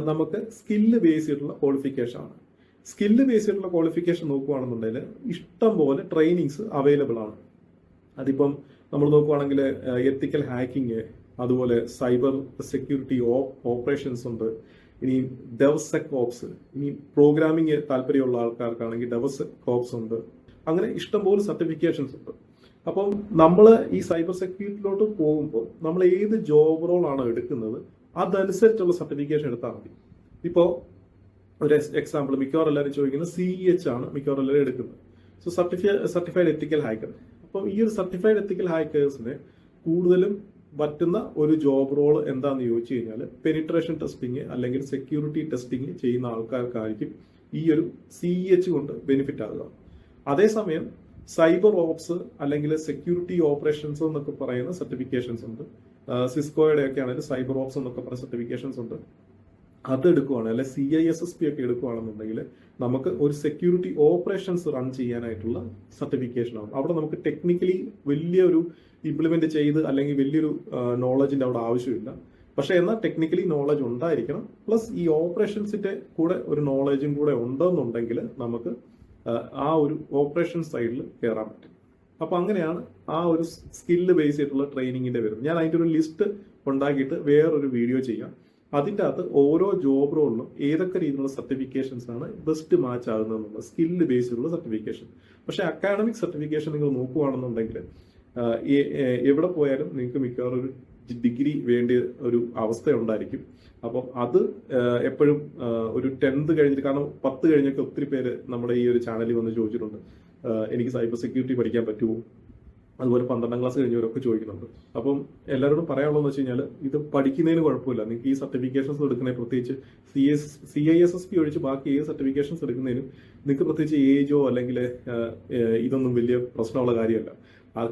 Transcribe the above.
നമുക്ക് skill base ചെയ്തിട്ടുള്ള qualification ആണ്. സ്കില്ല് ബേസ് ചെയ്തിട്ടുള്ള ക്വാളിഫിക്കേഷൻ നോക്കുകയാണെന്നുണ്ടെങ്കിൽ ഇഷ്ടം പോലെ ട്രെയിനിങ്സ് അവൈലബിൾ ആണ്. അതിപ്പം നമ്മൾ നോക്കുവാണെങ്കിൽ എത്തിക്കൽ ഹാക്കിങ്, അതുപോലെ സൈബർ സെക്യൂരിറ്റി ഓപ്പറേഷൻസ് ഉണ്ട്, ഇനി ഡെവസെക് ഓപ്സ്, ഇനി പ്രോഗ്രാമിംഗ് താല്പര്യമുള്ള ആൾക്കാർക്കാണെങ്കിൽ ഡെവസെക് ഓപ്സ് ഉണ്ട്. അങ്ങനെ ഇഷ്ടംപോലെ സർട്ടിഫിക്കേഷൻസ് ഉണ്ട്. അപ്പം നമ്മൾ ഈ സൈബർ സെക്യൂരിറ്റിയിലോട്ട് പോകുമ്പോൾ നമ്മൾ ഏത് ജോബ് റോൾ ആണോ എടുക്കുന്നത് അതനുസരിച്ചുള്ള സർട്ടിഫിക്കേഷൻ എടുത്താൽ മതി. ഇപ്പോൾ ഒരു എക്സാമ്പിൾ മിക്കവാറും എല്ലാവരും ചോദിക്കുന്നത് CEH ആണ് മിക്കവാറും എല്ലാവരും എടുക്കുന്നത്. സോ സർട്ടിഫൈഡ് എത്തിക്കൽ ഹാക്കർ. അപ്പം ഈ ഒരു സർട്ടിഫൈഡ് എത്തിക്കൽ ഹാക്കേഴ്സിന് കൂടുതലും പറ്റുന്ന ഒരു ജോബ് റോൾ എന്താണെന്ന് ചോദിച്ചു കഴിഞ്ഞാൽ പെനിട്രേഷൻ ടെസ്റ്റിംഗ് അല്ലെങ്കിൽ സെക്യൂരിറ്റി ടെസ്റ്റിംഗ് ചെയ്യുന്ന ആൾക്കാർക്കായിരിക്കും ഈ ഒരു CEH കൊണ്ട് ബെനിഫിറ്റ് ആകുക. അതേസമയം സൈബർ ഓപ്സ് അല്ലെങ്കിൽ സെക്യൂരിറ്റി ഓപ്പറേഷൻസ് എന്നൊക്കെ പറയുന്ന സർട്ടിഫിക്കേഷൻസ് ഉണ്ട്. സിസ്കോയുടെ ഒക്കെ ആണെങ്കിൽ സൈബർ ഓപ്സ് എന്നൊക്കെ പറയുന്ന സർട്ടിഫിക്കേഷൻസ് ഉണ്ട്. അത് എടുക്കുവാണ് അല്ലെ CISSP ഒക്കെ എടുക്കുവാണെന്നുണ്ടെങ്കിൽ നമുക്ക് ഒരു സെക്യൂരിറ്റി ഓപ്പറേഷൻസ് റൺ ചെയ്യാനായിട്ടുള്ള സർട്ടിഫിക്കേഷൻ ആണ്. അവിടെ നമുക്ക് ടെക്നിക്കലി വലിയൊരു ഇംപ്ലിമെന്റ് ചെയ്ത് അല്ലെങ്കിൽ വലിയൊരു നോളജിന്റെ അവിടെ ആവശ്യമില്ല. പക്ഷെ എന്നാൽ ടെക്നിക്കലി നോളജ് ഉണ്ടായിരിക്കണം. പ്ലസ് ഈ ഓപ്പറേഷൻസിന്റെ കൂടെ ഒരു നോളജും കൂടെ ഉണ്ടെന്നുണ്ടെങ്കിൽ നമുക്ക് ആ ഒരു ഓപ്പറേഷൻ സൈഡിൽ കയറാൻ പറ്റും. അപ്പൊ അങ്ങനെയാണ് ആ ഒരു സ്കില്ല് ബേസ് ചെയ്തിട്ടുള്ള ട്രെയിനിങ്ങിന്റെ വരുന്നത്. ഞാൻ അതിന്റെ ഒരു ലിസ്റ്റ് ഉണ്ടാക്കിയിട്ട് വേറൊരു വീഡിയോ ചെയ്യാം. അതിൻ്റെ അകത്ത് ഓരോ ജോബ് റോളിലും ഏതൊക്കെ രീതിയിലുള്ള സർട്ടിഫിക്കേഷൻസ് ആണ് ബെസ്റ്റ് മാച്ച് ആകുന്നതെന്നുള്ള സ്കില്ല് ബേസ് ചെയ്തിട്ടുള്ള സർട്ടിഫിക്കേഷൻ. പക്ഷെ അക്കാഡമിക് സർട്ടിഫിക്കേഷൻ നിങ്ങൾ നോക്കുകയാണെന്നുണ്ടെങ്കിൽ എവിടെ പോയാലും നിങ്ങൾക്ക് മിക്കവാറും ഒരു ഡിഗ്രി വേണ്ട ഒരു അവസ്ഥ ഉണ്ടായിരിക്കും. അപ്പം അത് എപ്പോഴും ഒരു 10th കഴിഞ്ഞിട്ട്, കാരണം 10 കഴിഞ്ഞൊക്കെ ഒത്തിരി പേര് നമ്മുടെ ഈ ഒരു ചാനലിൽ വന്ന് ചോദിച്ചിട്ടുണ്ട് എനിക്ക് സൈബർ സെക്യൂരിറ്റി പഠിക്കാൻ പറ്റുമോ, അതുപോലെ 12ാം ക്ലാസ് കഴിഞ്ഞവരൊക്കെ ചോദിക്കുന്നുണ്ട്. അപ്പം എല്ലാവരോടും പറയാനുള്ളതെന്ന് വെച്ച് കഴിഞ്ഞാൽ ഇത് പഠിക്കുന്നതിന് കുഴപ്പമില്ല. നിങ്ങൾക്ക് ഈ സർട്ടിഫിക്കേഷൻസ് എടുക്കുന്നതിന് പ്രത്യേകിച്ച് CISSP ഒഴിച്ച് ബാക്കി ഏത് സർട്ടിഫിക്കേഷൻസ് എടുക്കുന്നതിനും നിങ്ങൾക്ക് പ്രത്യേകിച്ച് ഏജോ അല്ലെങ്കിൽ ഇതൊന്നും വലിയ പ്രശ്നമുള്ള കാര്യമല്ല.